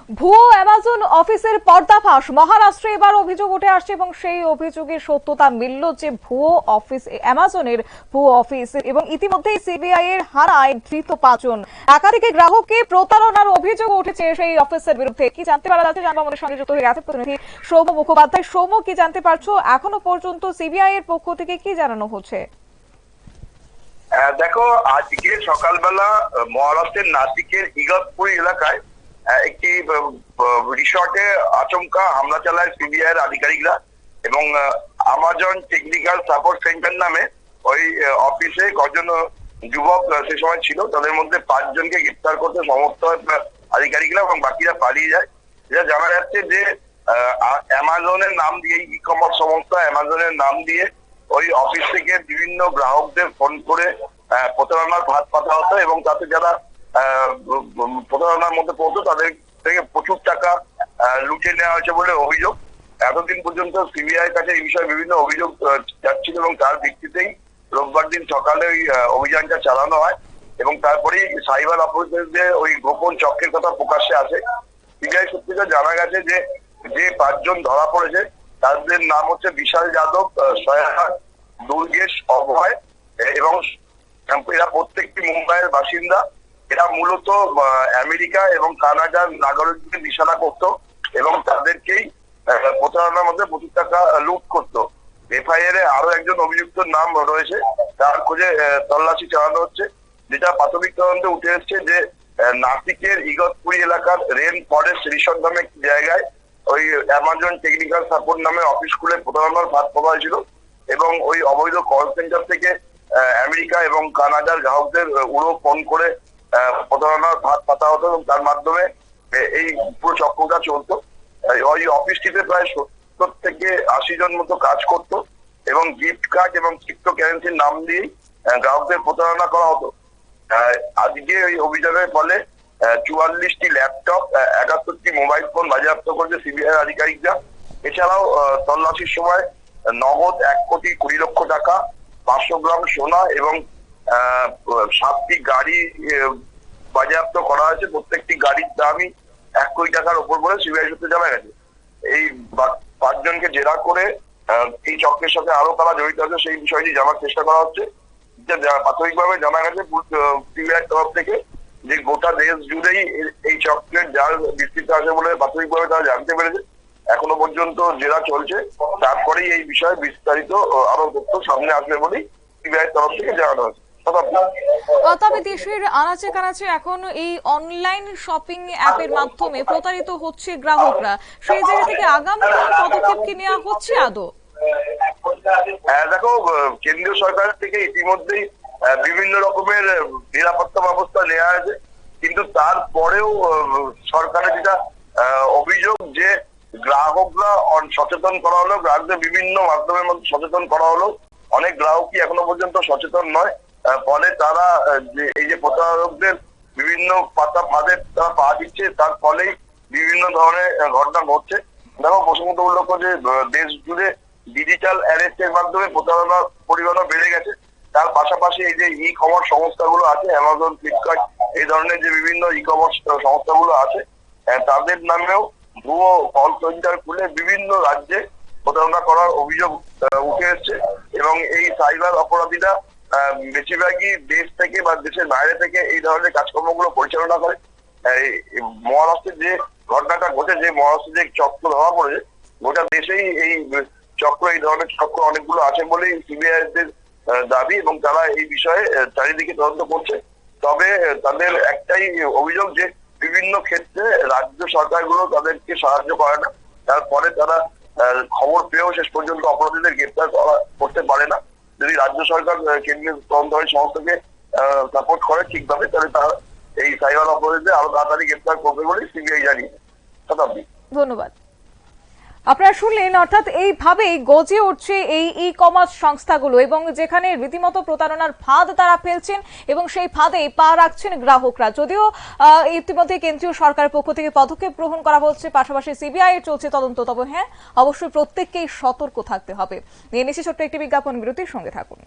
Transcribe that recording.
ভুয়ো অ্যামাজন অফিসের পর্দাফাঁস। মহারাষ্ট্রে এবার অভিযোগ উঠে আসছে এবং সেই অভিযোগের সত্যতা মিলল যে ভুয়ো অফিস, অ্যামাজনের ভুয়ো অফিস। এবং ইতিমধ্যেই সিবিআই এর হানায় ধৃত 5 জন। ঢাকা থেকে গ্রাহককে প্রতারণার অভিযোগ উঠেছে সেই অফিসের বিরুদ্ধে। কি জানতে পারা যাচ্ছে জানবো, আমাদের সঙ্গে যুক্ত হয়ে গেছে প্রতিনিধি সৌম্য মুখোপাধ্যায়। সৌম্য, কি জানতে পারছো এখনো পর্যন্ত সিবিআই এর পক্ষ থেকে কি জানানো হচ্ছে? দেখো, আজকে সকালবেলা মহারাষ্ট্রের নাসিকের ইগতপুরি এলাকায় একটি রিসর্টে আচমকা হামলা চালায় সিবিআই এর আধিকারিকরা এবং আমাজন টেকনিক্যাল সাপোর্ট সেন্টার নামে ওই অফিসে কজন যুবক সে সময় ছিল, তাদের মধ্যে 5 জনকে গ্রেপ্তার করতে সমর্থ হয় আধিকারিকরা এবং বাকিরা পালিয়ে যায়। যেটা জানা যাচ্ছে যে অ্যামাজনের নাম দিয়ে, ই কমার্স সংস্থা অ্যামাজনের নাম দিয়ে ওই অফিস থেকে বিভিন্ন গ্রাহকদের ফোন করে প্রতারণার ফাঁদ পাতা হতো এবং তাতে যারা প্রতারণার মধ্যে পড়তো তাদের থেকে প্রচুর টাকা লুটে নেওয়া হয়েছে বলে অভিযোগ। এতদিন পর্যন্ত সিবিআই কাছে এই বিষয়ে বিভিন্ন অভিযোগ যাচ্ছিল এবং তার ভিত্তিতেই রোববার দিন সকালে ওই অভিযানটা চালানো হয় এবং তারপরেই সাইবার অপরাধীদের ওই গোপন চক্রের কথা প্রকাশ্যে আসে। সিবিআই সূত্রে জানা গেছে যে 5 জন ধরা পড়েছে তাদের নাম হচ্ছে বিশাল যাদব, সয়াহাট, দুর্গেশ, অভয় এবং এরা প্রত্যেকটি মুম্বাইয়ের বাসিন্দা। এরা মূলত আমেরিকা এবং কানাডার নাগরিকদের নিশানা করতো এবং তাদেরকেই প্রতারণার মধ্যে প্রচুর টাকা লুট করতো। এফআইআর এ আরো একজন অভিযুক্তর নাম রয়েছে, তার খোঁজে তল্লাশি চালানো হচ্ছে। যেটা প্রাথমিক তদন্তে উঠে এসছে যে নাসিকের ইগতপুরি এলাকার রেন ফরেস্ট রিসর্ট নামে একটি জায়গায় ওই অ্যামাজন টেকনিক্যাল সাপোর্ট নামে অফিস খুলে প্রতারণার ফাঁদ পাতা হয়েছিল এবং ওই অবৈধ কল সেন্টার থেকে আমেরিকা এবং কানাডার গ্রাহকদের উড়ো ফোন করে প্রতারণার ফাঁদ পাতা হতো এবং তার মাধ্যমে এই পুরো চক্রটা চলতো। ওই অফিসটিতে প্রায় 70 থেকে 80 জন মতো কাজ করতো এবং গিফট কার্ড এবং ক্রিপ্টো কারেন্সির নাম দিয়েই গ্রাহকদের প্রতারণা করা হতো। আজকে ওই অভিযানের ফলে 44টি ল্যাপটপ, 71টি মোবাইল ফোন বাজেয়াপ্ত করেছে সিবিআই আধিকারিকরা। এছাড়াও তল্লাশির সময় নগদ 1,20,00,000 টাকা, 500 গ্রাম সোনা এবং 7টি গাড়ি বাজেয়াপ্ত করা হয়েছে। প্রত্যেকটি গাড়ির দামই 1 কোটি টাকার উপর বলে সিবিআই সূত্রে জানা গেছে। এই 5 জনকে জেরা করে এই চক্রের সাথে আরো কারা জড়িত আছে সেই বিষয়টি জানার চেষ্টা করা হচ্ছে। প্রাথমিকভাবে জানা গেছে সিবিআই তরফ থেকে যে গোটা দেশ জুড়েই এই চক্রের জাল বিস্তৃত আছে বলে প্রাথমিকভাবে তারা জানতে পেরেছে। এখনো পর্যন্ত জেরা চলছে, তারপরেই এই বিষয়ে বিস্তারিত আরো তথ্য সামনে আসবে বলেই সিবিআই তরফ থেকে জানানো হয়েছে। তবে দেশের আনাচে কানাচে এখন এই অনলাইন শপিং অ্যাপের মাধ্যমে প্রতারিত হচ্ছে গ্রাহকরা, সেই জায়গা থেকে আগামী পদক্ষেপ কি নেওয়া হচ্ছে আদৌ? দেখো, কেন্দ্রীয় সরকার থেকে ইতিমধ্যেই বিভিন্ন রকমের নিরাপত্তা ব্যবস্থা নেওয়া হয়েছে, কিন্তু তারপরেও সরকারের যেটা অভিযোগ যে গ্রাহকরা সচেতন করা হলো, গ্রাহকদের বিভিন্ন মাধ্যমের মধ্যে সচেতন করা হলো, অনেক গ্রাহকই এখনো পর্যন্ত সচেতন নয়। ফলে তারা এই যে প্রতারকদের বিভিন্ন পাতা ফাঁদে তারা পা দিচ্ছে, তার ফলেই বিভিন্ন ধরনের ঘটনা ঘটছে। দেখো, প্রসঙ্গত উল্লেখ্য যে দেশ জুড়ে ডিজিটাল অ্যারেস্টের মাধ্যমে প্রতারণার পরিমাণও বেড়ে গেছে। তার পাশাপাশি এই যে ই কমার্স সংস্থাগুলো আছে, অ্যামাজন, ফ্লিপকার্ট, এই ধরনের যে বিভিন্ন ই কমার্স সংস্থাগুলো আছে, তাদের নামেও ভুয়ো কল সেন্টার খুলে বিভিন্ন রাজ্যে প্রতারণা করার অভিযোগ উঠে এসছে এবং এই সাইবার অপরাধীরা বেশিরভাগই দেশ থেকে বা দেশের বাইরে থেকে এই ধরনের কাজকর্মগুলো পরিচালনা করে। মহারাষ্ট্রের যে ঘটনাটা ঘটেছে, মহারাষ্ট্রের যে চক্র ধরা পড়েছে, গোটা দেশেই এই চক্র, এই ধরনের চক্র অনেকগুলো আছে বলেই সিবিআই দের দাবি এবং তারা এই বিষয়ে চারিদিকে তদন্ত করছে। তবে তাদের একটাই অভিযোগ যে বিভিন্ন ক্ষেত্রে রাজ্য সরকারগুলো তাদেরকে সাহায্য করে না, তারপরে তারা খবর পেয়েও শেষ পর্যন্ত অপরাধীদের গ্রেপ্তার করতে পারে না। যদি রাজ্য সরকার কেন্দ্রীয় তদন্তকারী সংস্থাকে সাপোর্ট করে ঠিকভাবে, তাহলে তারা এই সাইবার অপরাধীদের আরো তাড়াতাড়ি গ্রেপ্তার করবে বলে সিবিআই জানিয়েছে। শতাব্দী, ধন্যবাদ। আপনারা শুনলেন, অর্থাৎ এইভাবেই গজে উঠছে এই ই কমার্স সংস্থাগুলো এবং যেখানে রীতিমতো প্রতারণার ফাঁদ তারা ফেলছেন এবং সেই ফাঁদে পা রাখছেন গ্রাহকরা। যদিও ইতিমধ্যে কেন্দ্রীয় সরকারের পক্ষ থেকে পদক্ষেপ গ্রহণ করা হচ্ছে, পাশাপাশি সিবিআই এর চলছে তদন্ত। তবে হ্যাঁ, অবশ্যই প্রত্যেককেই সতর্ক থাকতে হবে। নিয়ে নিচ্ছি ছোট্ট একটি বিজ্ঞাপন বিরতির, সঙ্গে থাকুন।